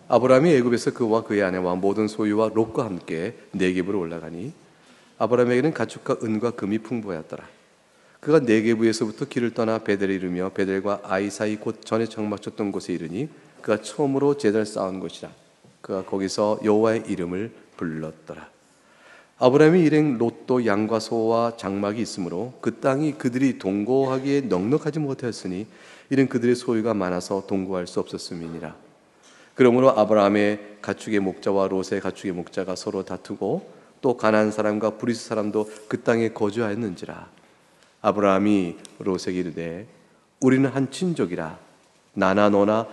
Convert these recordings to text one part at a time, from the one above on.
아브라함이 애굽에서 그와 그의 아내와 모든 소유와 롯과 함께 네겝으로 올라가니 아브라함에게는 가축과 은과 금이 풍부하였더라. 그가 네겝에서부터 길을 떠나 베델에 이르며 베델과 아이 사이 곧 전에 정막쳤던 곳에 이르니 그가 처음으로 제단을 쌓은 곳이라. 그가 거기서 여호와의 이름을 불렀더라. 아브라함이 일행 롯도 양과 소와 장막이 있으므로 그 땅이 그들이 동거하기에 넉넉하지 못하였으니 이는 그들의 소유가 많아서 동거할 수 없었음이니라. 그러므로 아브라함의 가축의 목자와 롯의 가축의 목자가 서로 다투고 또 가나안 사람과 브리스 사람도 그 땅에 거주하였는지라. 아브라함이 롯에게 이르되 우리는 한 친족이라. 나나 너나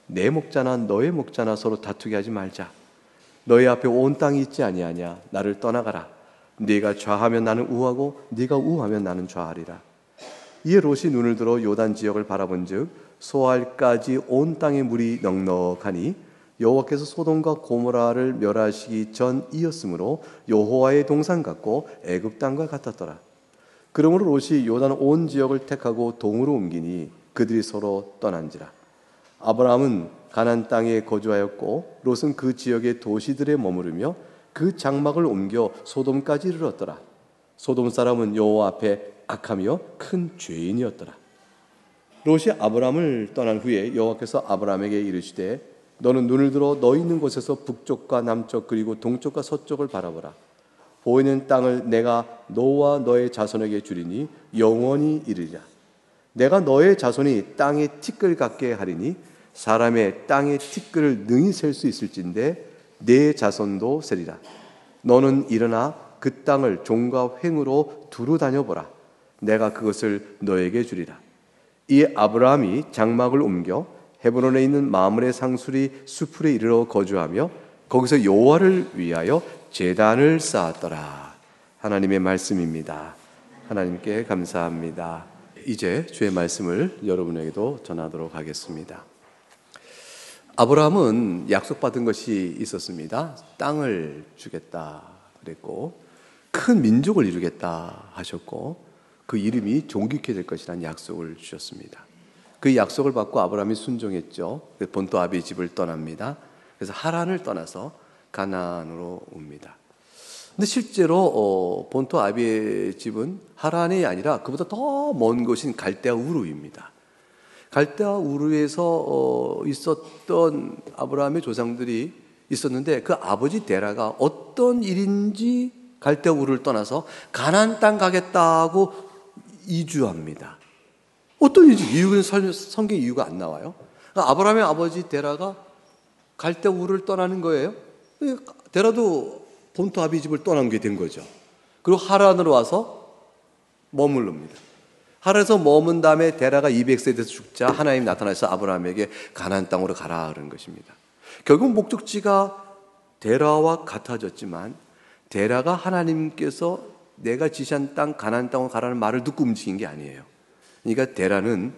내 목자나 너의 목자나 서로 다투게 하지 말자. 너희 앞에 온 땅이 있지 아니하냐. 나를 떠나가라. 네가 좌하면 나는 우하고 네가 우하면 나는 좌하리라. 이에 롯이 눈을 들어 요단 지역을 바라본즉 소알까지 온 땅의 물이 넉넉하니 여호와께서 소돔과 고모라를 멸하시기 전이었으므로 여호와의 동산 같고 애굽 땅과 같았더라. 그러므로 롯이 요단 온 지역을 택하고 동으로 옮기니 그들이 서로 떠난지라. 아브라함은 가나안 땅에 거주하였고 롯은 그 지역의 도시들에 머무르며 그 장막을 옮겨 소돔까지 이르렀더라. 소돔 사람은 여호와 앞에 악하며 큰 죄인이었더라. 롯이 아브라함을 떠난 후에 여호와께서 아브라함에게 이르시되 너는 눈을 들어 너 있는 곳에서 북쪽과 남쪽 그리고 동쪽과 서쪽을 바라보라. 보이는 땅을 내가 너와 너의 자손에게 주리니 영원히 이르리라. 내가 너의 자손이 땅의 티끌 같게 하리니 사람의 땅의 티끌을 능히 셀 수 있을진데 내 자손도 세리라. 너는 일어나 그 땅을 종과 횡으로 두루 다녀보라. 내가 그것을 너에게 주리라. 이에 아브라함이 장막을 옮겨 헤브론에 있는 마므레 상수리 수풀에 이르러 거주하며 거기서 여호와를 위하여 제단을 쌓았더라. 하나님의 말씀입니다. 하나님께 감사합니다. 이제 주의 말씀을 여러분에게도 전하도록 하겠습니다. 아브라함은 약속받은 것이 있었습니다. 땅을 주겠다 그랬고 큰 민족을 이루겠다 하셨고 그 이름이 존귀케 될 것이라는 약속을 주셨습니다. 그 약속을 받고 아브라함이 순종했죠. 본토 아비의 집을 떠납니다. 그래서 하란을 떠나서 가나안으로 옵니다. 근데 실제로 본토 아비의 집은 하란이 아니라 그보다 더 먼 곳인 갈대아 우르입니다. 갈대아 우르에서 있었던 아브라함의 조상들이 있었는데 그 아버지 데라가 어떤 일인지 갈대아 우르를 떠나서 가나안 땅 가겠다고 이주합니다. 어떤 이유는 성경 이유가 안 나와요. 그러니까 아브라함의 아버지 데라가 갈대아 우르를 떠나는 거예요. 데라도 본토 아비 집을 떠난 게 된 거죠. 그리고 하란으로 와서 머무릅니다. 하란에서 머문 다음에 데라가 200세 돼서 죽자 하나님이 나타나서 아브라함에게 가나안 땅으로 가라 그런 것입니다. 결국 목적지가 데라와 같아졌지만 데라가 하나님께서 내가 지시한 땅 가나안 땅으로 가라는 말을 듣고 움직인 게 아니에요. 그러니까 데라는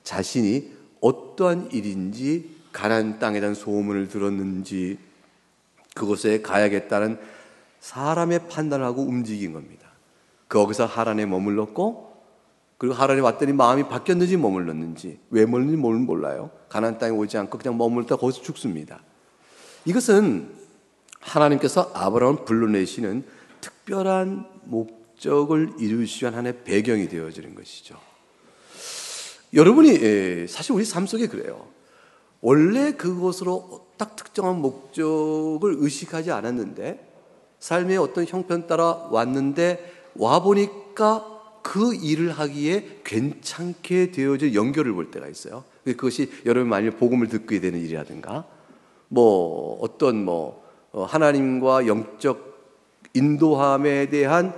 자신이 어떠한 일인지 가나안 땅에 대한 소문을 들었는지 그곳에 가야겠다는 사람의 판단을 하고 움직인 겁니다. 거기서 하란에 머물렀고 그리고 하란에 왔더니 마음이 바뀌었는지 머물렀는지 왜 머물는지 몰라요. 가나안 땅에 오지 않고 그냥 머물다 거기서 죽습니다. 이것은 하나님께서 아브라함을 불러내시는 특별한 목적을 이루시기 위한 하나의 배경이 되어지는 것이죠. 여러분이 사실 우리 삶 속에 그래요. 원래 그것으로 딱 특정한 목적을 의식하지 않았는데 삶의 어떤 형편 따라 왔는데 와보니까 그 일을 하기에 괜찮게 되어질 연결을 볼 때가 있어요. 그것이 여러분 만일 복음을 듣게 되는 일이라든가 하나님과 영적 인도함에 대한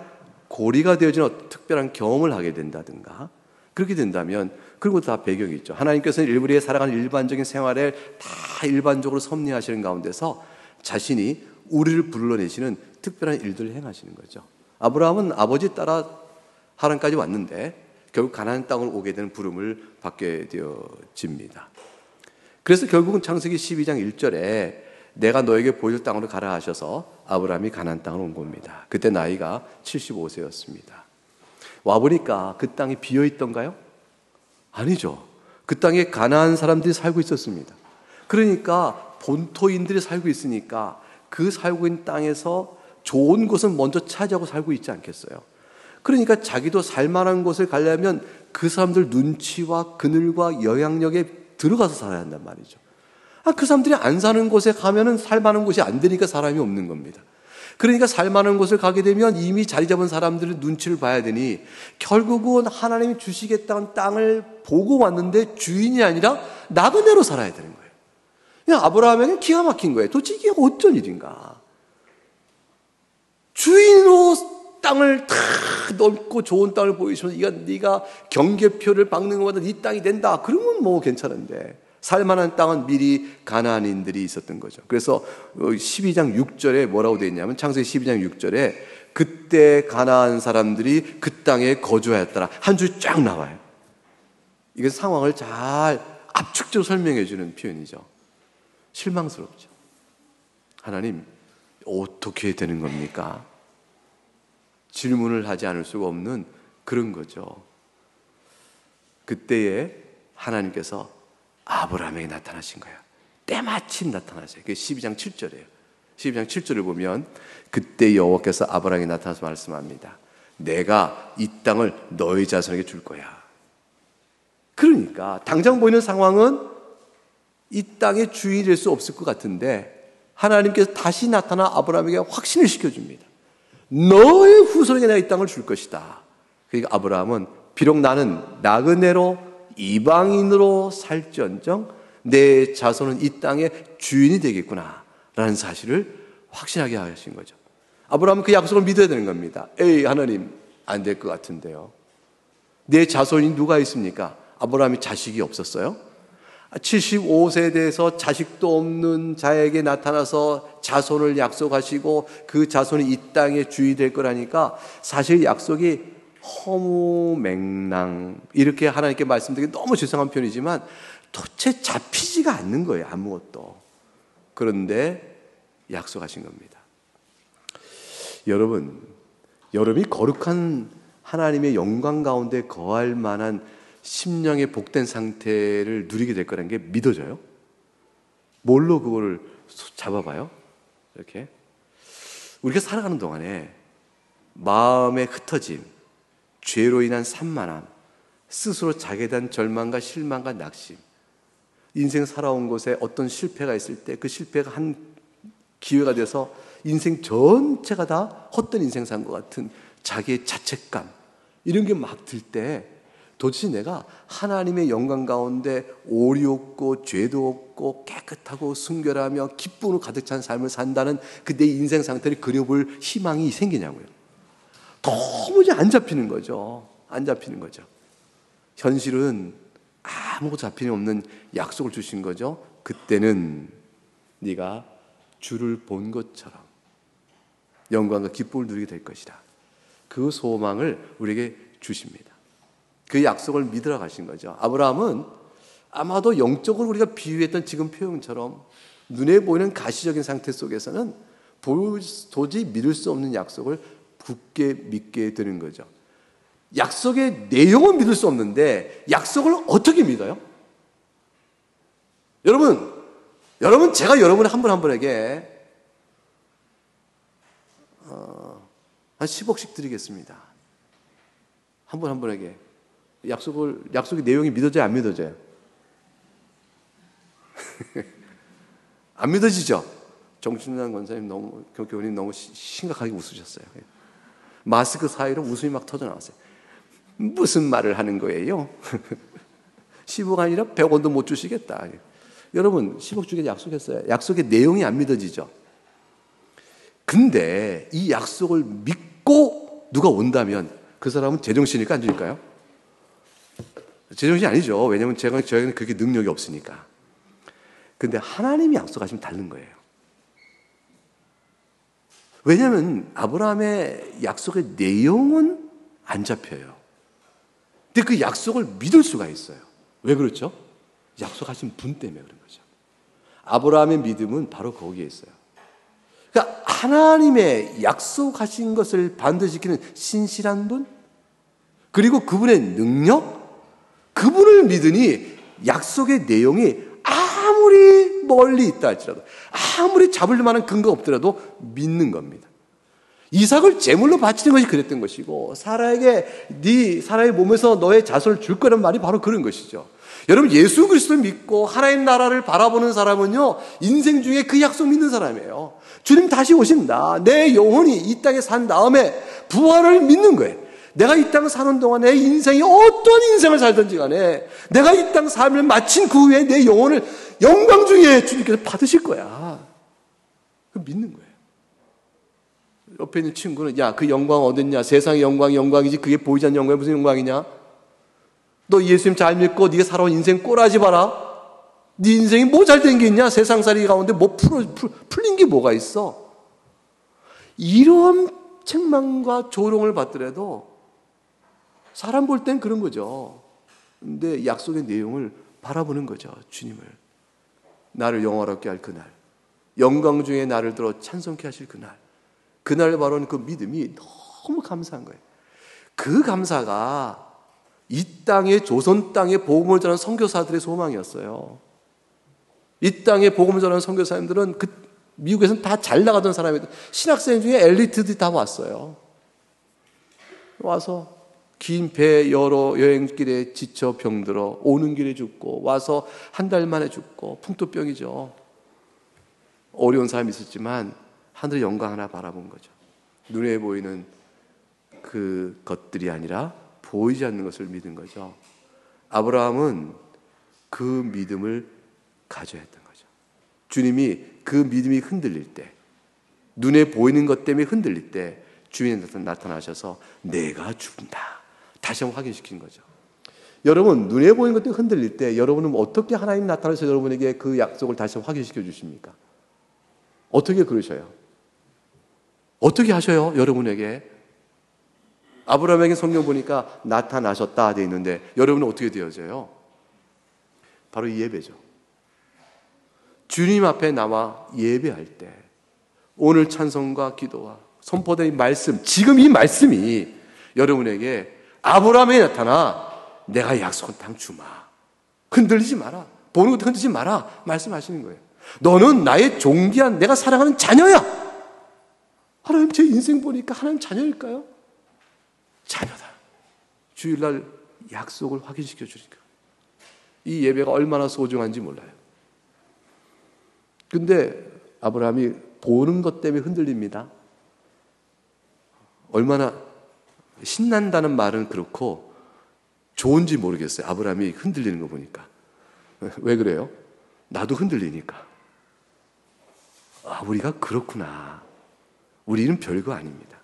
고리가 되어지는 특별한 경험을 하게 된다든가 그렇게 된다면 그리고 다 배경이 있죠. 하나님께서는 일부리에 살아가는 일반적인 생활을 다 일반적으로 섭리하시는 가운데서 자신이 우리를 불러내시는 특별한 일들을 행하시는 거죠. 아브라함은 아버지 따라 하란까지 왔는데 결국 가나안 땅을 오게 되는 부름을 받게 되어집니다. 그래서 결국은 창세기 12장 1절에 내가 너에게 보여줄 땅으로 가라 하셔서 아브라함이 가나안 땅을 온 겁니다. 그때 나이가 75세였습니다. 와보니까 그 땅이 비어있던가요? 아니죠. 그 땅에 가나안 사람들이 살고 있었습니다. 그러니까 본토인들이 살고 있으니까 그 살고 있는 땅에서 좋은 곳은 먼저 차지하고 살고 있지 않겠어요? 그러니까 자기도 살만한 곳을 가려면 그 사람들 눈치와 그늘과 영향력에 들어가서 살아야 한단 말이죠. 그 사람들이 안 사는 곳에 가면은 살만한 곳이 안 되니까 사람이 없는 겁니다. 그러니까 살만한 곳을 가게 되면 이미 자리 잡은 사람들의 눈치를 봐야 되니 결국은 하나님이 주시겠다는 땅을 보고 왔는데 주인이 아니라 나그네로 살아야 되는 거예요. 그냥 아브라함에게 기가 막힌 거예요. 도대체 이게 어쩐 일인가? 주인으로 땅을 다 넓고 좋은 땅을 보이시면서 네가 경계표를 박는 것보다 네 땅이 된다. 그러면 뭐 괜찮은데 살만한 땅은 미리 가나안인들이 있었던 거죠. 그래서 12장 6절에 뭐라고 되어 있냐면 창세기 12장 6절에 그때 가나안 사람들이 그 땅에 거주하였더라. 한 줄 쫙 나와요. 이건 상황을 잘 압축적으로 설명해 주는 표현이죠. 실망스럽죠. 하나님 어떻게 되는 겁니까? 질문을 하지 않을 수가 없는 그런 거죠. 그때에 하나님께서 아브라함에게 나타나신 거예요. 때마침 나타나세요. 그게 12장 7절이에요. 12장 7절을 보면 그때 여호와께서 아브라함에게 나타나서 말씀합니다. 내가 이 땅을 너희 자손에게 줄 거야. 그러니까 당장 보이는 상황은 이 땅의 주인이 될 수 없을 것 같은데 하나님께서 다시 나타나 아브라함에게 확신을 시켜줍니다. 너의 후손에게 내가 이 땅을 줄 것이다. 그러니까 아브라함은 비록 나는 나그네로 이방인으로 살지언정 내 자손은 이 땅의 주인이 되겠구나 라는 사실을 확신하게 하신 거죠. 아브라함은 그 약속을 믿어야 되는 겁니다. 에이 하나님 안 될 것 같은데요. 내 자손이 누가 있습니까? 아브라함이 자식이 없었어요? 75세에 대해서 자식도 없는 자에게 나타나서 자손을 약속하시고 그 자손이 이 땅의 주인이 될 거라니까 사실 약속이 허무맹랑 이렇게 하나님께 말씀드리기 너무 죄송한 표현이지만 도대체 잡히지가 않는 거예요. 아무것도. 그런데 약속하신 겁니다. 여러분이 거룩한 하나님의 영광 가운데 거할 만한 심령의 복된 상태를 누리게 될 거라는 게 믿어져요? 뭘로 그거를 잡아봐요? 이렇게 우리가 살아가는 동안에 마음의 흩어짐, 죄로 인한 산만함, 스스로 자기에 대한 절망과 실망과 낙심, 인생 살아온 곳에 어떤 실패가 있을 때 그 실패가 한 기회가 돼서 인생 전체가 다 헛된 인생 산 것 같은 자기의 자책감 이런 게 막 들 때 도대체 내가 하나님의 영광 가운데 오리 없고 죄도 없고 깨끗하고 순결하며 기쁨으로 가득 찬 삶을 산다는 그 내 인생 상태를 그려볼 희망이 생기냐고요. 도무지 안 잡히는 거죠. 안 잡히는 거죠. 현실은 아무것도 잡히는 없는 약속을 주신 거죠. 그때는 네가 주를 본 것처럼 영광과 기쁨을 누리게 될 것이다. 그 소망을 우리에게 주십니다. 그 약속을 믿으러 가신 거죠. 아브라함은 아마도 영적으로 우리가 비유했던 지금 표현처럼 눈에 보이는 가시적인 상태 속에서는 도저히 믿을 수 없는 약속을 굳게 믿게 되는 거죠. 약속의 내용은 믿을 수 없는데 약속을 어떻게 믿어요? 여러분 제가 여러분 한 분 한 분에게 한 10억씩 드리겠습니다. 한 분 한 분에게 약속의 내용이 믿어져요? 안 믿어져요? 안 믿어지죠? 정신난 권사님 교수님 너무 심각하게 웃으셨어요. 마스크 사이로 웃음이 막 터져나왔어요. 무슨 말을 하는 거예요? 10억 아니라 100원도 못 주시겠다. 여러분 10억 주게 약속했어요. 약속의 내용이 안 믿어지죠? 근데 이 약속을 믿고 누가 온다면 그 사람은 제정신일까 안 줄까요? 제정신이 아니죠. 왜냐하면 저에게는 그렇게 능력이 없으니까. 근데 하나님이 약속하시면 다른 거예요. 왜냐하면 아브라함의 약속의 내용은 안 잡혀요. 근데 그 약속을 믿을 수가 있어요. 왜 그렇죠? 약속하신 분 때문에 그런 거죠. 아브라함의 믿음은 바로 거기에 있어요. 그러니까 하나님의 약속하신 것을 반드시 지키는 신실한 분, 그리고 그분의 능력, 그분을 믿으니 약속의 내용이 아무리 멀리 있다 할지라도, 아무리 잡을 만한 근거가 없더라도 믿는 겁니다. 이삭을 제물로 바치는 것이 그랬던 것이고, 사라에게 사라의 몸에서 너의 자손을 줄 거라는 말이 바로 그런 것이죠. 여러분, 예수 그리스도를 믿고 하나님 나라를 바라보는 사람은요, 인생 중에 그 약속 믿는 사람이에요. 주님 다시 오신다. 내 영혼이 이 땅에 산 다음에 부활을 믿는 거예요. 내가 이 땅 사는 동안 내 인생이 어떤 인생을 살든지 간에 내가 이 땅 삶을 마친 그 후에 내 영혼을 영광 중에 주님께서 받으실 거야. 그 믿는 거예요. 옆에 있는 친구는, 야, 그 영광 어딨냐? 세상의 영광이 영광이지 그게 보이지 않는 영광이 무슨 영광이냐? 너 예수님 잘 믿고 네가 살아온 인생 꼬라지 봐라. 네 인생이 뭐 잘 된 게 있냐? 세상살이 가운데 뭐 풀린 게 뭐가 있어? 이런 책망과 조롱을 받더라도 사람 볼 땐 그런 거죠. 근데 약속의 내용을 바라보는 거죠. 주님을. 나를 영화롭게 할 그날, 영광 중에 나를 들어 찬송케 하실 그날, 그날 바로는 그 믿음이 너무 감사한 거예요. 그 감사가 이 땅에, 조선 땅에 복음을 전하는 선교사들의 소망이었어요. 이 땅에 복음을 전하는 선교사님들은 미국에서는 다 잘 나가던 사람이들, 신학생 중에 엘리트들이 다 왔어요. 와서 긴 배 여러 여행길에 지쳐 병들어 오는 길에 죽고, 와서 한 달 만에 죽고, 풍토병이죠. 어려운 삶이 있었지만 하늘의 영광 하나 바라본 거죠. 눈에 보이는 그 것들이 아니라 보이지 않는 것을 믿은 거죠. 아브라함은 그 믿음을 가져야 했던 거죠. 주님이 그 믿음이 흔들릴 때, 눈에 보이는 것 때문에 흔들릴 때 주님이 나타나셔서 내가 죽는다 다시 한번 확인시킨 거죠. 여러분, 눈에 보이는 것 때문에 흔들릴 때 여러분은 어떻게 하나님 나타나서 여러분에게 그 약속을 다시 한번 확인시켜 주십니까? 어떻게 그러셔요? 어떻게 하셔요? 여러분에게. 아브라함에게 성경 보니까 나타나셨다 되어 있는데 여러분은 어떻게 되어져요? 바로 이 예배죠. 주님 앞에 나와 예배할 때 오늘 찬송과 기도와 선포된 말씀, 지금 이 말씀이 여러분에게 아브라함에 나타나 내가 약속한 땅 주마, 흔들리지 마라, 보는 것도 흔들리지 마라 말씀하시는 거예요. 너는 나의 존귀한 내가 사랑하는 자녀야. 하나님, 제 인생 보니까 하나님 자녀일까요? 자녀다. 주일날 약속을 확인시켜 주니까 이 예배가 얼마나 소중한지 몰라요. 근데 아브라함이 보는 것 때문에 흔들립니다. 얼마나 신난다는 말은 그렇고 좋은지 모르겠어요. 아브라함이 흔들리는 거 보니까. 왜 그래요? 나도 흔들리니까. 아, 우리가 그렇구나. 우리는 별거 아닙니다.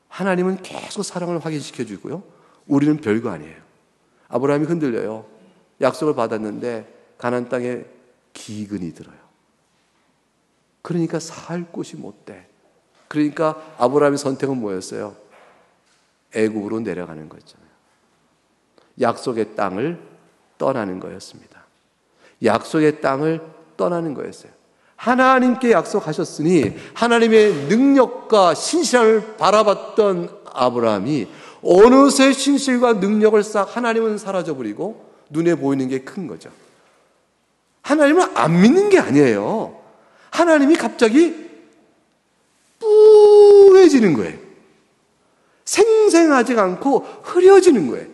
하나님은 계속 사랑을 확인시켜 주고요. 우리는 별거 아니에요. 아브라함이 흔들려요. 약속을 받았는데 가나안 땅에 기근이 들어요. 그러니까 살 곳이 못 돼. 그러니까 아브라함의 선택은 뭐였어요? 애굽으로 내려가는 거였잖아요. 약속의 땅을 떠나는 거였습니다. 약속의 땅을 떠나는 거였어요. 하나님께 약속하셨으니 하나님의 능력과 신실함을 바라봤던 아브라함이 어느새 신실과 능력을 싹 하나님은 사라져버리고 눈에 보이는 게 큰 거죠. 하나님을 안 믿는 게 아니에요. 하나님이 갑자기 뿌해지는 거예요. 생생하지 않고 흐려지는 거예요.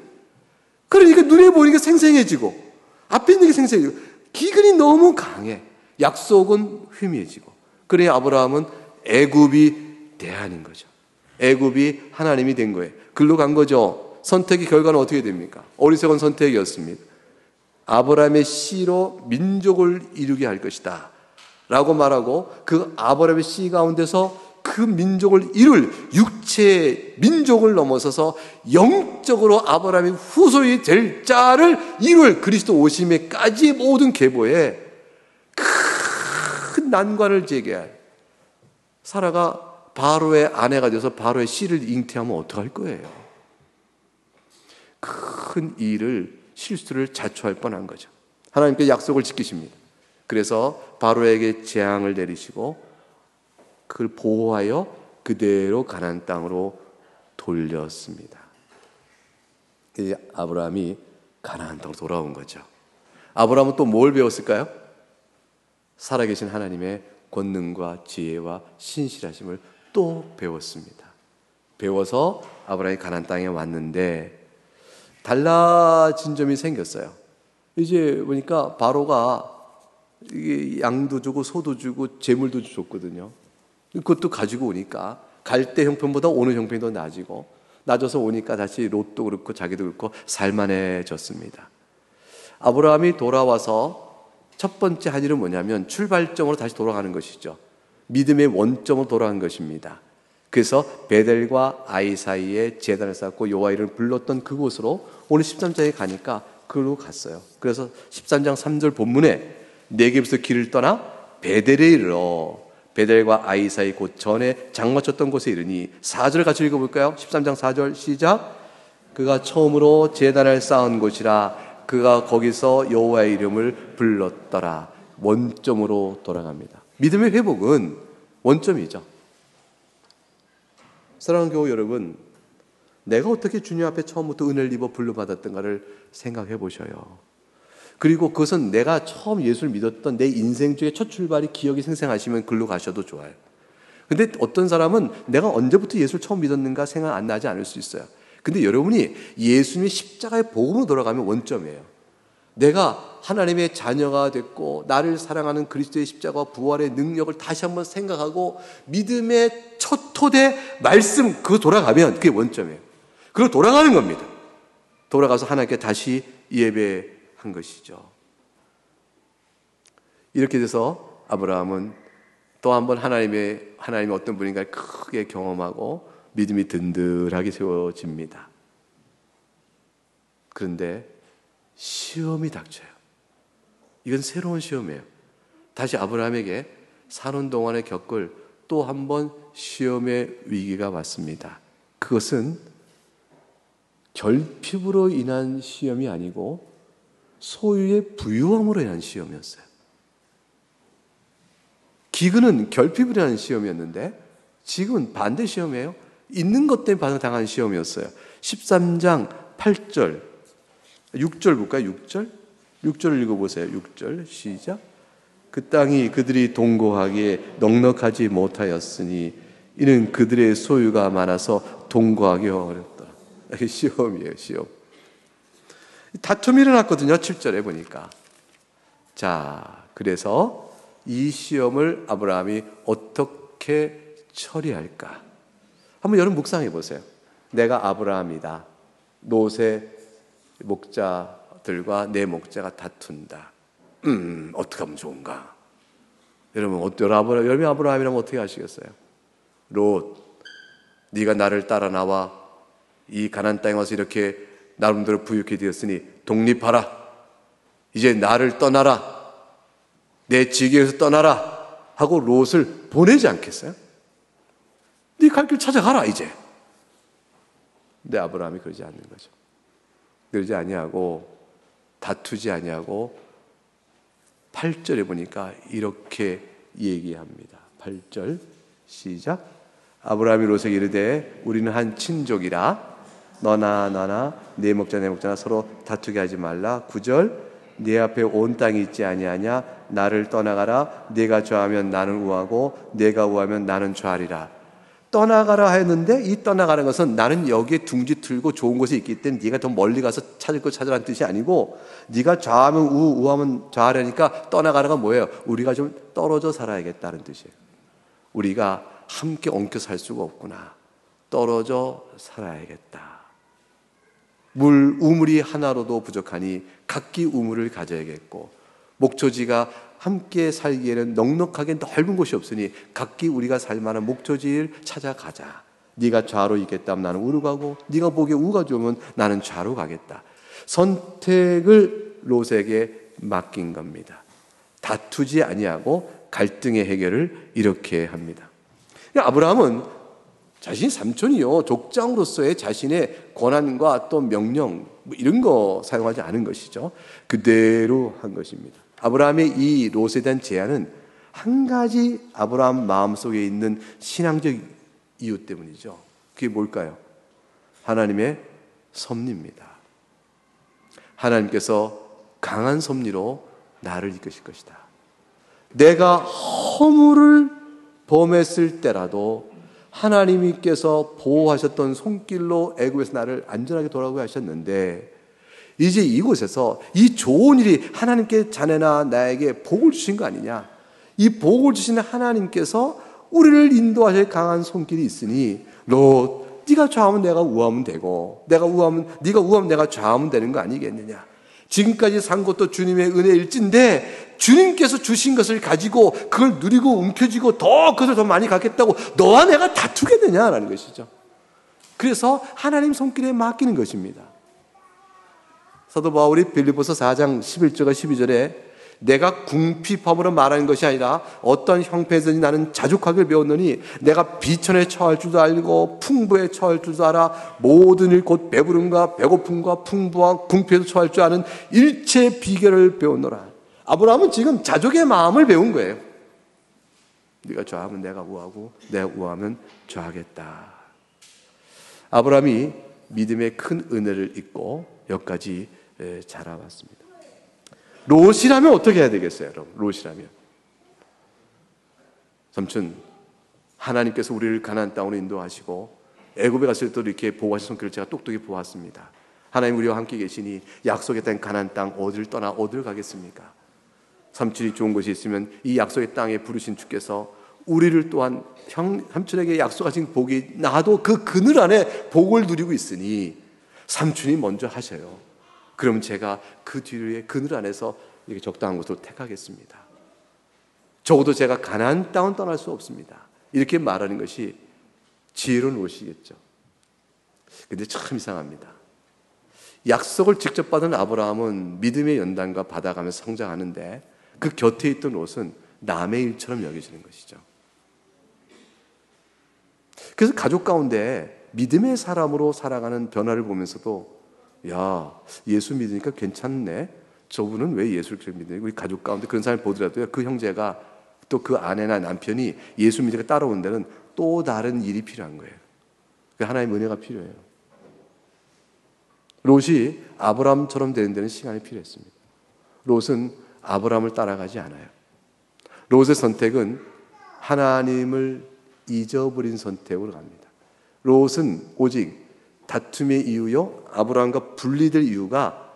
그러니까 눈에 보이는 게 생생해지고 앞에 있는 게 생생해지고 기근이 너무 강해. 약속은 희미해지고. 그래 아브라함은 애굽이 대안인 거죠. 애굽이 하나님이 된 거예요. 글로 간 거죠. 선택의 결과는 어떻게 됩니까? 어리석은 선택이었습니다. 아브라함의 씨로 민족을 이루게 할 것이다 라고 말하고 그 아브라함의 씨 가운데서 그 민족을 이룰 육체의 민족을 넘어서서 영적으로 아브라함의 후손이 될 자를 이룰 그리스도 오심에까지 모든 계보에 큰 난관을 제기할 사라가 바로의 아내가 돼서 바로의 씨를 잉태하면 어떡할 거예요? 큰 일을 실수를 자초할 뻔한 거죠. 하나님께 약속을 지키십니다. 그래서 바로에게 재앙을 내리시고 그를 보호하여 그대로 가나안 땅으로 돌렸습니다. 이제 아브라함이 가나안 땅으로 돌아온 거죠. 아브라함은 또 뭘 배웠을까요? 살아계신 하나님의 권능과 지혜와 신실하심을 또 배웠습니다. 배워서 아브라함이 가나안 땅에 왔는데 달라진 점이 생겼어요. 이제 보니까 바로가 이게 양도 주고 소도 주고 재물도 줬거든요. 그것도 가지고 오니까 갈 때 형편보다 오는 형편이 더 낮아서 오니까 다시 롯도 그렇고 자기도 그렇고 살만해졌습니다. 아브라함이 돌아와서 첫 번째 한 일은 뭐냐면 출발점으로 다시 돌아가는 것이죠. 믿음의 원점으로 돌아간 것입니다. 그래서 베델과 아이 사이에 제단을 쌓고 여호와 이름을 불렀던 그곳으로 오늘 13장에 가니까 그걸로 갔어요. 그래서 13장 3절 본문에 네겝에서 길을 떠나 베델에 이르러 베델과 아이 사이 곧 전에 장마쳤던 곳에 이르니 4절 같이 읽어볼까요? 13장 4절 시작. 그가 처음으로 제단을 쌓은 곳이라 그가 거기서 여호와의 이름을 불렀더라. 원점으로 돌아갑니다. 믿음의 회복은 원점이죠. 사랑하는 교우 여러분, 내가 어떻게 주님 앞에 처음부터 은혜를 입어 부름받았던가를 생각해 보셔요. 그리고 그것은 내가 처음 예수를 믿었던 내 인생 중에 첫 출발이 기억이 생생하시면 글로 가셔도 좋아요. 근데 어떤 사람은 내가 언제부터 예수를 처음 믿었는가 생각 안 나지 않을 수 있어요. 근데 여러분이 예수님의 십자가의 복음으로 돌아가면 원점이에요. 내가 하나님의 자녀가 됐고 나를 사랑하는 그리스도의 십자가와 부활의 능력을 다시 한번 생각하고 믿음의 첫 토대 말씀 그거 돌아가면 그게 원점이에요. 그거 돌아가는 겁니다. 돌아가서 하나님께 다시 예배한 것이죠. 이렇게 돼서 아브라함은 또 한 번 하나님의 어떤 분인가 크게 경험하고 믿음이 든든하게 세워집니다. 그런데 시험이 닥쳐요. 이건 새로운 시험이에요. 다시 아브라함에게 사는 동안에 겪을 또 한 번 시험의 위기가 왔습니다. 그것은 결핍으로 인한 시험이 아니고 소유의 부유함으로 인한 시험이었어요. 기근은 결핍으로 인한 시험이었는데 지금은 반대 시험이에요. 있는 것 때문에 당한 시험이었어요. 13장 8절 6절 볼까요? 6절을 읽어보세요. 6절 시작. 그 땅이 그들이 동거하기에 넉넉하지 못하였으니 이는 그들의 소유가 많아서 동거하기 어렵더라. 이게 시험이에요. 시험. 다툼이 일어났거든요. 7절에 보니까. 자, 그래서 이 시험을 아브라함이 어떻게 처리할까? 한번 여러분 묵상해 보세요. 내가 아브라함이다. 롯의 목자들과 내 목자가 다툰다. 어떻게 하면 좋은가? 여러분 아브라함이라면 어떻게 하시겠어요? 롯, 네가 나를 따라 나와 이 가나안 땅에 와서 이렇게 나름대로 부유하게 되었으니 독립하라. 이제 나를 떠나라. 내 지경에서 떠나라 하고 롯을 보내지 않겠어요? 네 갈 길 찾아가라 이제. 근데 아브라함이 그러지 않는 거죠. 그러지 아니하고 다투지 아니하고 8절에 보니까 이렇게 얘기합니다. 8절 시작. 아브라함이 롯에게 이르되 우리는 한 친족이라 너나 내 목자나 서로 다투게 하지 말라. 9절 내 앞에 온 땅이 있지 아니하냐. 나를 떠나가라. 네가 좌하면 나는 우하고 네가 우하면 나는 좌하리라. 떠나가라 했는데 이 떠나가는 것은 나는 여기에 둥지 틀고 좋은 곳에 있기 때문에 네가 더 멀리 가서 찾을 거 찾으라는 뜻이 아니고 네가 좌하면 우하면 좌하라니까 떠나가라가 뭐예요? 우리가 좀 떨어져 살아야겠다는 뜻이에요. 우리가 함께 엉켜 살 수가 없구나. 떨어져 살아야겠다. 우물이 하나로도 부족하니 각기 우물을 가져야겠고 목초지가 함께 살기에는 넉넉하게 넓은 곳이 없으니 각기 우리가 살 만한 목초지를 찾아가자. 네가 좌로 있겠다면 나는 우로 가고 네가 보기에 우가 좋으면 나는 좌로 가겠다. 선택을 롯에게 맡긴 겁니다. 다투지 아니하고 갈등의 해결을 이렇게 합니다. 아브라함은 자신이 삼촌이요 족장으로서의 자신의 권한과 또 명령 이런 거 사용하지 않은 것이죠. 그대로 한 것입니다. 아브라함의 이 롯에 대한 제안은 한 가지 아브라함 마음속에 있는 신앙적 이유 때문이죠. 그게 뭘까요? 하나님의 섭리입니다. 하나님께서 강한 섭리로 나를 이끄실 것이다. 내가 허물을 범했을 때라도 하나님께서 보호하셨던 손길로 애굽에서 나를 안전하게 돌아오게 하셨는데, 이제 이곳에서 이 좋은 일이 하나님께 자네나 나에게 복을 주신 거 아니냐. 이 복을 주시는 하나님께서 우리를 인도하실 강한 손길이 있으니 롯, 네가 좌하면 내가 우하면 되고, 네가 우하면 내가 좌하면 되는 거 아니겠느냐. 지금까지 산 것도 주님의 은혜일진데 주님께서 주신 것을 가지고 그걸 누리고 움켜쥐고 그것을 더 많이 갖겠다고 너와 내가 다투겠느냐라는 것이죠. 그래서 하나님 손길에 맡기는 것입니다. 사도 바울이 빌립보서 4장 11절과 12절에 내가 궁핍함으로 말하는 것이 아니라 어떤 형편에서든지 나는 자족하길 배웠느니 내가 비천에 처할 줄도 알고 풍부에 처할 줄도 알아 모든 일 곧 배부름과 배고픔과 풍부와 궁핍에도 처할 줄 아는 일체 비결을 배웠노라. 아브라함은 지금 자족의 마음을 배운 거예요. 네가 좌하면 내가 우하고 내가 우하면 좌하겠다. 아브라함이 믿음의 큰 은혜를 잊고 여기까지 자라왔습니다. 롯이라면 어떻게 해야 되겠어요, 여러분? 롯이라면. 삼촌, 하나님께서 우리를 가나안 땅으로 인도하시고 애굽에 갔을 때도 이렇게 보호하신 손길을 제가 똑똑히 보았습니다. 하나님 우리와 함께 계시니 약속의 땅 가나안 땅 어디를 떠나 어디를 가겠습니까? 삼촌이 좋은 곳이 있으면 이 약속의 땅에 부르신 주께서 우리를 또한 삼촌에게 약속하신 복이 나도 그 그늘 안에 복을 누리고 있으니 삼촌이 먼저 하셔요. 그러면 제가 그 뒤에 그늘 안에서 이렇게 적당한 곳으로 택하겠습니다. 적어도 제가 가나안 땅은 떠날 수 없습니다. 이렇게 말하는 것이 지혜로운 롯이겠죠. 근데 참 이상합니다. 약속을 직접 받은 아브라함은 믿음의 연단과 받아가면서 성장하는데 그 곁에 있던 롯은 남의 일처럼 여겨지는 것이죠. 그래서 가족 가운데 믿음의 사람으로 살아가는 변화를 보면서도 야, 예수 믿으니까 괜찮네. 저분은 왜 예수를 그렇게 믿느냐. 우리 가족 가운데 그런 사람을 보더라도요, 그 형제가 또 그 아내나 남편이 예수 믿으니까 따라오는 데는 또 다른 일이 필요한 거예요. 하나님의 은혜가 필요해요. 롯이 아브라함처럼 되는 데는 시간이 필요했습니다. 롯은 아브라함을 따라가지 않아요. 롯의 선택은 하나님을 잊어버린 선택으로 갑니다. 롯은 오직 다툼의 이유요, 아브라함과 분리될 이유가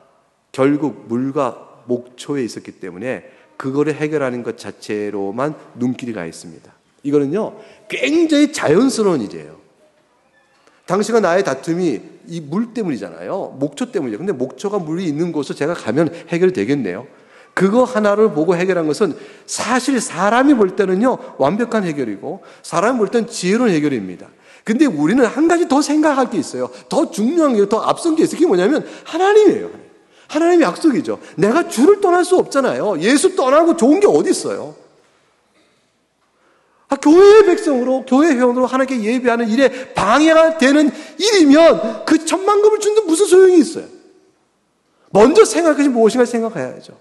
결국 물과 목초에 있었기 때문에 그거를 해결하는 것 자체로만 눈길이 가 있습니다. 이거는요 굉장히 자연스러운 일이에요. 당신과 나의 다툼이 이 물 때문이잖아요. 목초 때문이죠. 근데 목초가 물이 있는 곳을 제가 가면 해결이 되겠네요. 그거 하나를 보고 해결한 것은 사실 사람이 볼 때는요 완벽한 해결이고 사람이 볼 때는 지혜로운 해결입니다. 근데 우리는 한 가지 더 생각할 게 있어요. 더 중요한 게, 더 앞선 게 있어요. 그게 뭐냐면 하나님이에요. 하나님의 약속이죠. 내가 주를 떠날 수 없잖아요. 예수 떠나고 좋은 게 어디 있어요? 교회의 백성으로, 교회 회원으로 하나님께 예배하는 일에 방해가 되는 일이면 그 천만금을 준데 무슨 소용이 있어요? 먼저 생각할 것이 무엇인가 생각해야죠.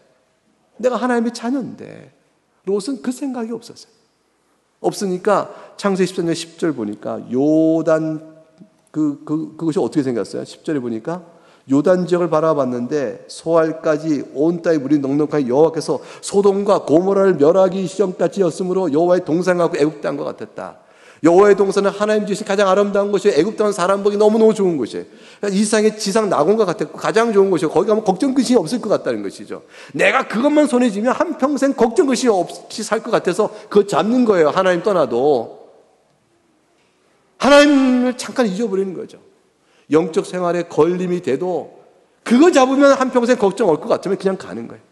내가 하나님의 자녀인데 롯은 그 생각이 없었어요. 없으니까 창세기 14장 10절 보니까 요단 그것이 어떻게 생겼어요? 10절에 보니까 요단 지역을 바라봤는데 소알까지 온 땅에 물이 넉넉하게 여호와께서 소돔과 고모라를 멸하기 시점까지였으므로 여호와의 동산과 애굽 땅과 같았다. 여호와의 동산은 하나님 주신 가장 아름다운 곳이에요. 애굽 땅은 사람 보기 너무너무 좋은 곳이에요. 이 세상의 지상 낙원과 같았고 가장 좋은 곳이에요. 거기 가면 걱정 근심이 없을 것 같다는 것이죠. 내가 그것만 손에 쥐면 한평생 걱정 근심이 없이 살 것 같아서 그거 잡는 거예요. 하나님 떠나도. 하나님을 잠깐 잊어버리는 거죠. 영적 생활에 걸림이 돼도 그거 잡으면 한평생 걱정 올 것 같으면 그냥 가는 거예요.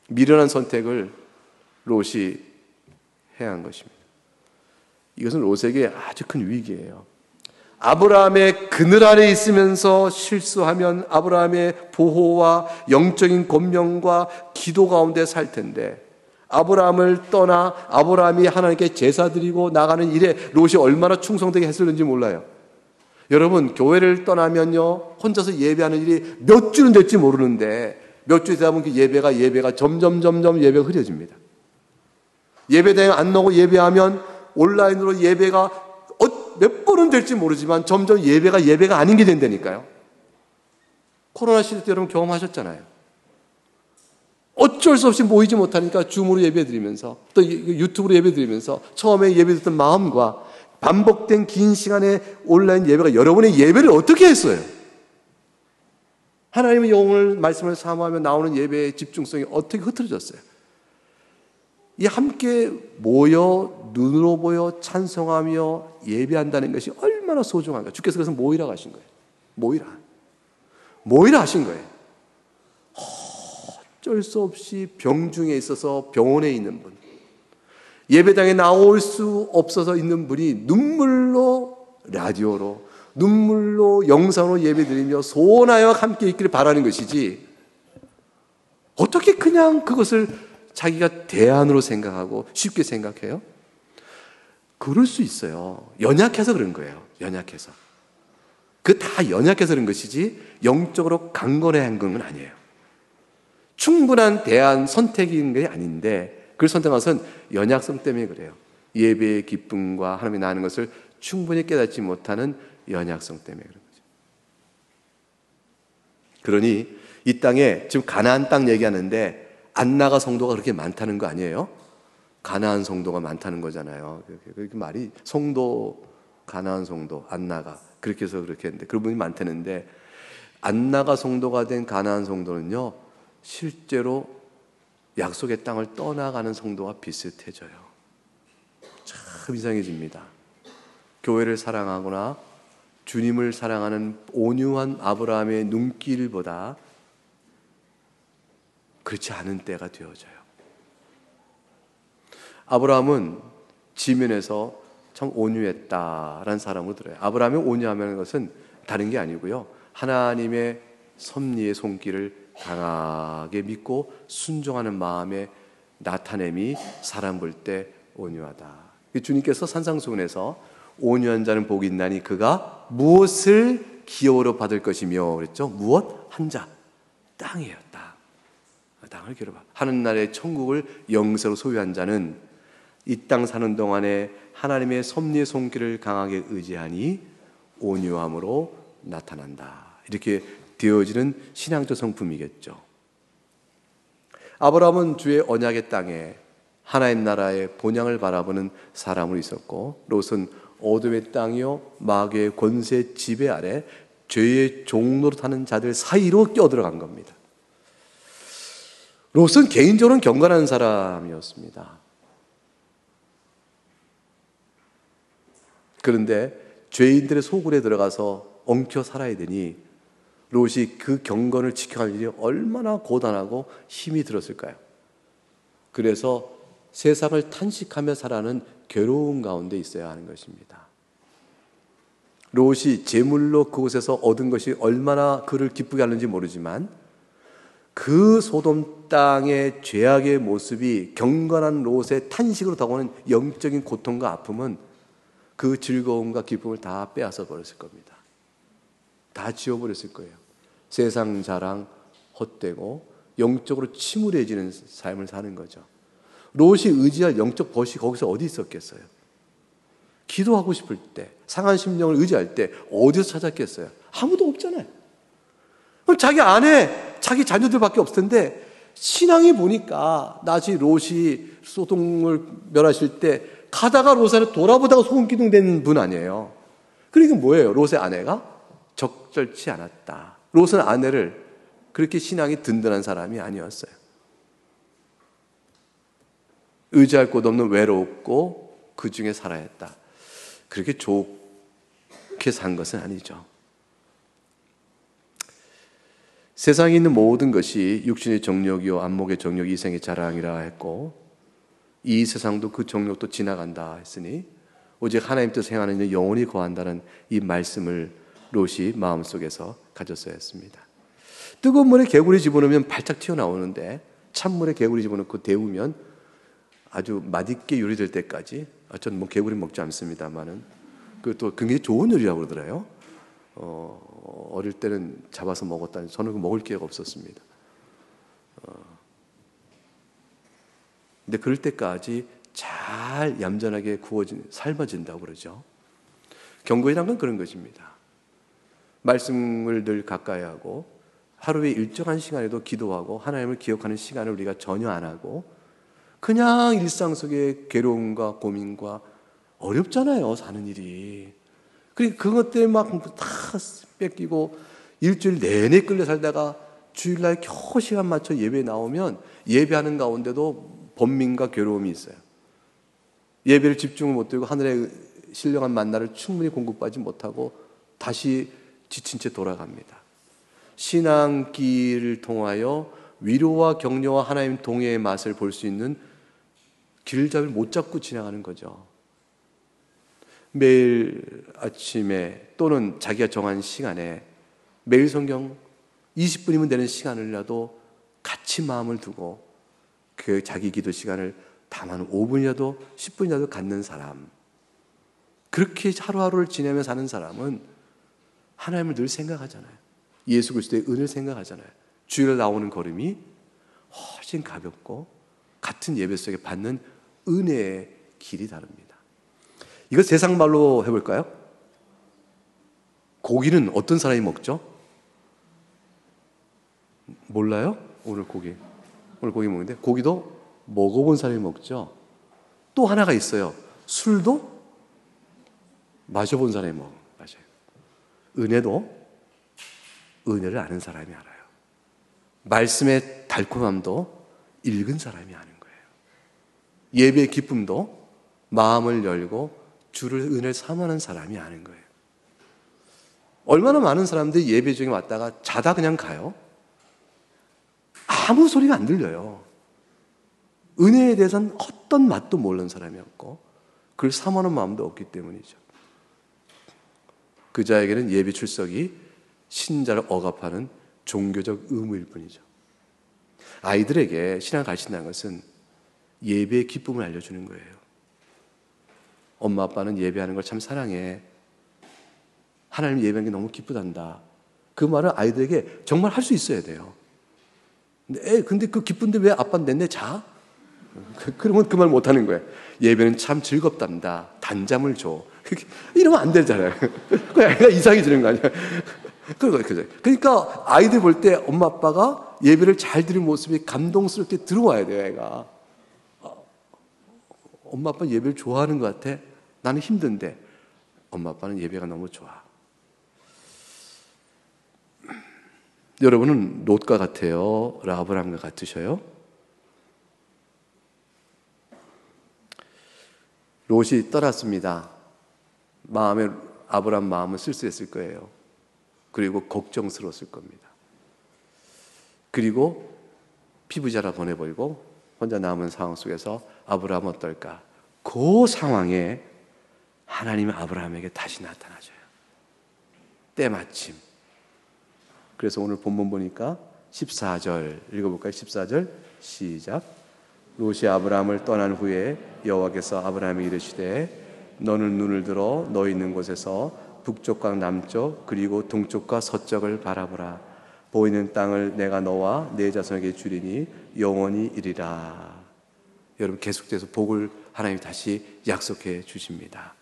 미련한 선택을 롯이 해야 한 것입니다. 이것은 롯에게 아주 큰 위기예요. 아브라함의 그늘 아래 있으면서 실수하면 아브라함의 보호와 영적인 권명과 기도 가운데 살 텐데 아브라함을 떠나 아브라함이 하나님께 제사 드리고 나가는 일에 롯이 얼마나 충성되게 했을는지 몰라요. 여러분, 교회를 떠나면요 혼자서 예배하는 일이 몇 주는 될지 모르는데 몇 주 되다 보면 그 예배가 점점 예배가 흐려집니다. 예배당에 안 나오고 예배하면 온라인으로 예배가 몇 번은 될지 모르지만 점점 예배가 아닌 게 된다니까요. 코로나 시대 때 여러분 경험하셨잖아요. 어쩔 수 없이 모이지 못하니까 줌으로 예배드리면서 또 유튜브로 예배드리면서 처음에 예배드렸던 마음과 반복된 긴 시간의 온라인 예배가 여러분의 예배를 어떻게 했어요? 하나님의 영혼을 말씀을 사모하며 나오는 예배의 집중성이 어떻게 흐트러졌어요? 이 함께 모여 눈으로 보여 찬송하며 예배한다는 것이 얼마나 소중한가. 주께서 그래서 모이라 하신 거예요. 모이라 하신 거예요. 어쩔 수 없이 병중에 있어서 병원에 있는 분, 예배당에 나올 수 없어서 있는 분이 눈물로 라디오로 눈물로 영상으로 예배드리며 소원하여 함께 있기를 바라는 것이지, 어떻게 그냥 그것을 자기가 대안으로 생각하고 쉽게 생각해요? 그럴 수 있어요. 연약해서 그런 거예요. 연약해서. 그 다 연약해서 그런 것이지 영적으로 강건해한 건 아니에요. 충분한 대안 선택인 게 아닌데 그걸 선택한 것은 연약성 때문에 그래요. 예배의 기쁨과 하나님이 나는 것을 충분히 깨닫지 못하는 연약성 때문에 그런 거죠. 그러니 이 땅에 지금 가나안 땅 얘기하는데 안나가 성도가 그렇게 많다는 거 아니에요? 가나안 성도가 많다는 거잖아요. 그 말이 성도, 가나안 성도, 안나가 그렇게 해서 그렇게 했는데 그런 분이 많다는데, 안나가 성도가 된 가나안 성도는요 실제로 약속의 땅을 떠나가는 성도와 비슷해져요. 참 이상해집니다. 교회를 사랑하거나 주님을 사랑하는 온유한 아브라함의 눈길보다 그렇지 않은 때가 되어져요. 아브라함은 지면에서 참 온유했다라는 사람으로 들어요. 아브라함이 온유하는 것은 다른 게 아니고요, 하나님의 섭리의 손길을 강하게 믿고 순종하는 마음의 나타냄이 사람 볼 때 온유하다. 주님께서 산상수훈에서 온유한 자는 복이 있나니 그가 무엇을 기업으로 받을 것이며 그랬죠? 무엇? 한 자, 땅이에요. 땅을 기업으로 받아. 하늘나라의 천국을 영세로 소유한 자는 이 땅 사는 동안에 하나님의 섭리의 손길을 강하게 의지하니 온유함으로 나타난다. 이렇게 되어지는 신앙적 성품이겠죠. 아브라함은 주의 언약의 땅에 하나님 나라의 본향을 바라보는 사람으로 있었고, 롯은 어둠의 땅이요 마귀의 권세 지배 아래 죄의 종로로 타는 자들 사이로 껴들어간 겁니다. 롯은 개인적으로는 경건한 사람이었습니다. 그런데 죄인들의 소굴에 들어가서 엉켜 살아야 되니 롯이 그 경건을 지켜갈 일이 얼마나 고단하고 힘이 들었을까요? 그래서 세상을 탄식하며 살아가는 괴로운 가운데 있어야 하는 것입니다. 롯이 제물로 그곳에서 얻은 것이 얼마나 그를 기쁘게 하는지 모르지만 그 소돔 땅의 죄악의 모습이 경건한 롯의 탄식으로 다가오는 영적인 고통과 아픔은 그 즐거움과 기쁨을 다 빼앗아 버렸을 겁니다. 다 지워버렸을 거예요. 세상 자랑, 헛되고 영적으로 침울해지는 삶을 사는 거죠. 롯이 의지할 영적 벗이 거기서 어디 있었겠어요? 기도하고 싶을 때, 상한 심령을 의지할 때 어디서 찾았겠어요? 아무도 없잖아요. 그럼 자기 아내, 자기 자녀들밖에 없을 텐데, 신앙이 보니까 나지 롯이 소돔을 멸하실 때 가다가 롯을 돌아보다가 소금기둥 된 분 아니에요. 그러니까 뭐예요? 롯의 아내가 적절치 않았다. 롯은 아내를 그렇게 신앙이 든든한 사람이 아니었어요. 의지할 곳 없는 외롭고 그 중에 살아야 했다. 그렇게 좋게 산 것은 아니죠. 세상에 있는 모든 것이 육신의 정욕이요 안목의 정욕이 이생의 자랑이라 했고, 이 세상도 그 정욕도 지나간다 했으니 오직 하나님 뜻을 행하는 이는 영원히 거한다는 이 말씀을 롯이 마음속에서 가졌어야 했습니다. 뜨거운 물에 개구리 집어넣으면 발짝 튀어나오는데 찬물에 개구리 집어넣고 데우면 아주 맛있게 요리될 때까지, 저는 뭐 개구리 먹지 않습니다만은 그것도 굉장히 좋은 요리라고 그러더라고요. 어릴 때는 잡아서 먹었다니 저는 먹을 기회가 없었습니다. 근데 그럴 때까지 잘 얌전하게 삶아진다고 그러죠. 경건이란 건 그런 것입니다. 말씀을 늘 가까이 하고 하루에 일정한 시간에도 기도하고 하나님을 기억하는 시간을 우리가 전혀 안 하고 그냥 일상 속의 괴로움과 고민과 어렵잖아요, 사는 일이. 그러니까 그것 때문에 막 다 뺏기고 일주일 내내 끌려 살다가 주일날 겨우 시간 맞춰 예배에 나오면 예배하는 가운데도 번민과 괴로움이 있어요. 예배를 집중을 못하고 하늘의 신령한 만나를 충분히 공급받지 못하고 다시 지친 채 돌아갑니다. 신앙길을 통하여 위로와 격려와 하나님 동해의 맛을 볼 수 있는 길잡이를 못 잡고 지나가는 거죠. 매일 아침에 또는 자기가 정한 시간에 매일 성경 20분이면 되는 시간을라도 같이 마음을 두고 그 자기 기도 시간을 다만 5분이라도 10분이라도 갖는 사람, 그렇게 하루하루를 지내며 사는 사람은 하나님을 늘 생각하잖아요. 예수 그리스도의 은혜를 생각하잖아요. 주일 나오는 걸음이 훨씬 가볍고 같은 예배 속에 받는 은혜의 길이 다릅니다. 이거 세상 말로 해볼까요? 고기는 어떤 사람이 먹죠? 몰라요? 오늘 고기 먹는데 고기도 먹어본 사람이 먹죠. 또 하나가 있어요. 술도 마셔본 사람이 마셔요. 은혜도 은혜를 아는 사람이 알아요. 말씀의 달콤함도 읽은 사람이 아는 거예요. 예배의 기쁨도 마음을 열고 주를 은혜를 삼하는 사람이 아는 거예요. 얼마나 많은 사람들이 예배 중에 왔다가 자다 그냥 가요. 아무 소리가 안 들려요. 은혜에 대해서는 어떤 맛도 모르는 사람이었고 그걸 삼하는 마음도 없기 때문이죠. 그 자에게는 예배 출석이 신자를 억압하는 종교적 의무일 뿐이죠. 아이들에게 신앙을 가르친다는 것은 예배의 기쁨을 알려주는 거예요. 엄마 아빠는 예배하는 걸 참 사랑해. 하나님 예배하는 게 너무 기쁘단다. 그 말을 아이들에게 정말 할 수 있어야 돼요. 근데 그 기쁜데 왜 아빠는 내내 자? 그러면 그 말 못하는 거예요. 예배는 참 즐겁단다. 단잠을 줘. 이러면 안 되잖아요. 그 애가 이상해지는 거 아니야. 그러니까 아이들 볼 때 엄마 아빠가 예배를 잘 드리는 모습이 감동스럽게 들어와야 돼요. 애가 엄마 아빠는 예배를 좋아하는 것 같아. 나는 힘든데 엄마 아빠는 예배가 너무 좋아. 여러분은 롯과 같아요? 아브라함과 같으셔요? 롯이 떠났습니다. 아브라함 마음은 쓸쓸했을 거예요. 그리고 걱정스러웠을 겁니다. 그리고 피부자라 보내버리고 혼자 남은 상황 속에서 아브라함은 어떨까? 그 상황에 하나님이 아브라함에게 다시 나타나줘요. 때마침. 그래서 오늘 본문 보니까 14절 읽어볼까요? 14절 시작. 롯이 아브라함을 떠난 후에 여호와께서 아브라함에게 이르시되 너는 눈을 들어 너 있는 곳에서 북쪽과 남쪽 그리고 동쪽과 서쪽을 바라보라. 보이는 땅을 내가 너와 네 자손에게 주리니 영원히 이리라. 여러분 계속돼서 복을 하나님이 다시 약속해 주십니다.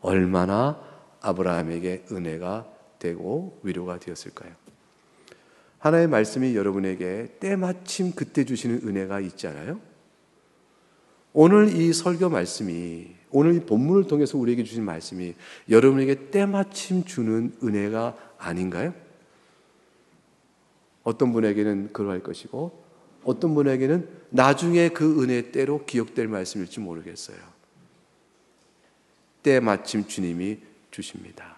얼마나 아브라함에게 은혜가 되고 위로가 되었을까요? 하나님의 말씀이 여러분에게 때마침 그때 주시는 은혜가 있잖아요. 오늘 이 설교 말씀이, 오늘 이 본문을 통해서 우리에게 주신 말씀이 여러분에게 때마침 주는 은혜가 아닌가요? 어떤 분에게는 그러할 것이고 어떤 분에게는 나중에 그 은혜 때로 기억될 말씀일지 모르겠어요. 때마침 주님이 주십니다.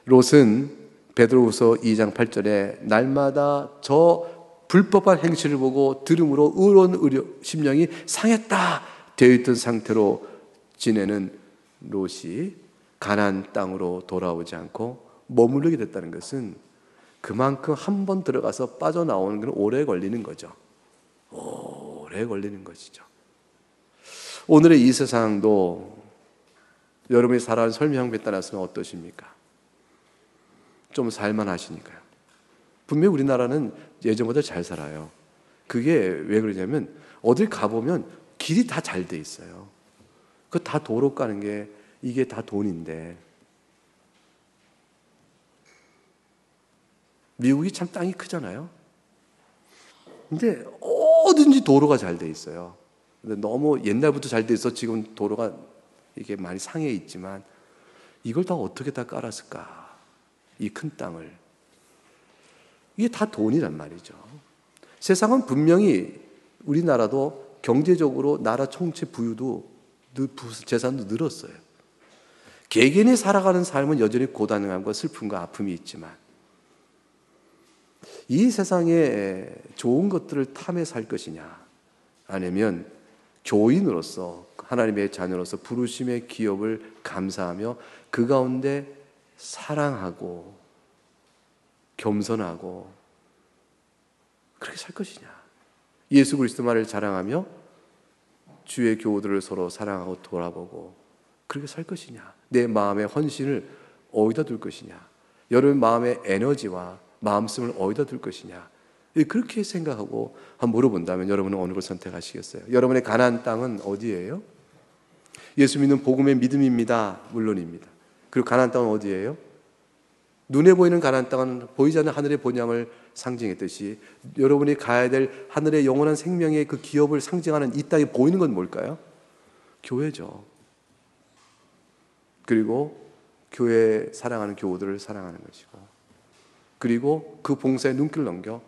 롯은 베드로후서 2장 8절에 날마다 저 불법한 행실을 보고 들음으로 의로운 심령이 상했다 되어 있던 상태로 지내는 롯이 가나안 땅으로 돌아오지 않고 머무르게 됐다는 것은 그만큼 한 번 들어가서 빠져나오는 건 오래 걸리는 거죠. 오래 걸리는 것이죠. 오늘의 이 세상도 여러분이 살아가는 삶의 형편에 따라서는 어떠십니까? 좀 살만하시니까요. 분명히 우리나라는 예전보다 잘 살아요. 그게 왜 그러냐면 어딜 가보면 길이 다 잘 돼 있어요. 그 다 도로 가는 게 이게 다 돈인데 미국이 참 땅이 크잖아요. 근데 어딘지 도로가 잘 돼 있어요. 근데 너무 옛날부터 잘 돼 있어 지금 도로가 이게 많이 상해 있지만 이걸 다 어떻게 다 깔았을까? 이 큰 땅을. 이게 다 돈이란 말이죠. 세상은 분명히 우리나라도 경제적으로 나라 총체 부유도 재산도 늘었어요. 개개인이 살아가는 삶은 여전히 고단함과 슬픔과 아픔이 있지만 이 세상에 좋은 것들을 탐해 살 것이냐 아니면 교인으로서 하나님의 자녀로서 부르심의 기업을 감사하며 그 가운데 사랑하고 겸손하고 그렇게 살 것이냐. 예수 그리스도만을 자랑하며 주의 교우들을 서로 사랑하고 돌아보고 그렇게 살 것이냐. 내 마음의 헌신을 어디다 둘 것이냐. 여러분 마음의 에너지와 마음씀을 어디다 둘 것이냐. 그렇게 생각하고 한번 물어본다면 여러분은 어느 걸 선택하시겠어요? 여러분의 가나안 땅은 어디예요? 예수 믿는 복음의 믿음입니다. 물론입니다. 그리고 가나안 땅은 어디예요? 눈에 보이는 가나안 땅은 보이지 않는 하늘의 본향을 상징했듯이 여러분이 가야 될 하늘의 영원한 생명의 그 기업을 상징하는 이 땅에 보이는 건 뭘까요? 교회죠. 그리고 교회 사랑하는 교우들을 사랑하는 것이고 그리고 그 봉사에 눈길을 넘겨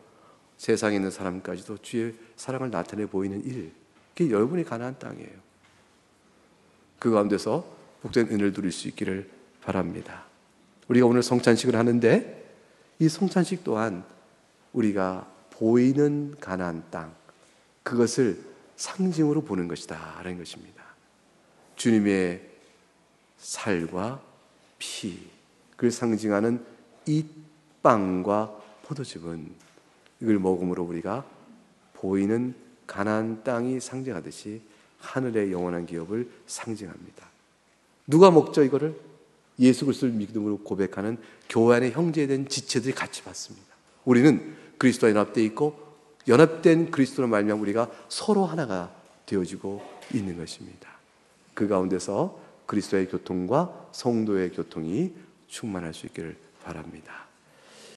세상에 있는 사람까지도 주의 사랑을 나타내 보이는 일. 그게 여러분이 가나안 땅이에요. 그 가운데서 복된 은혜를 누릴 수 있기를 바랍니다. 우리가 오늘 성찬식을 하는데 이 성찬식 또한 우리가 보이는 가나안 땅 그것을 상징으로 보는 것이다 라는 것입니다. 주님의 살과 피 그걸 상징하는 이 빵과 포도즙은 이걸 먹음으로 우리가 보이는 가나안 땅이 상징하듯이 하늘의 영원한 기업을 상징합니다. 누가 먹죠 이거를? 예수 그리스도를 믿음으로 고백하는 교회 안의 형제에 대한 지체들이 같이 받습니다. 우리는 그리스도와 연합되어 있고 연합된 그리스도로 말미암아 우리가 서로 하나가 되어지고 있는 것입니다. 그 가운데서 그리스도의 교통과 성도의 교통이 충만할 수 있기를 바랍니다.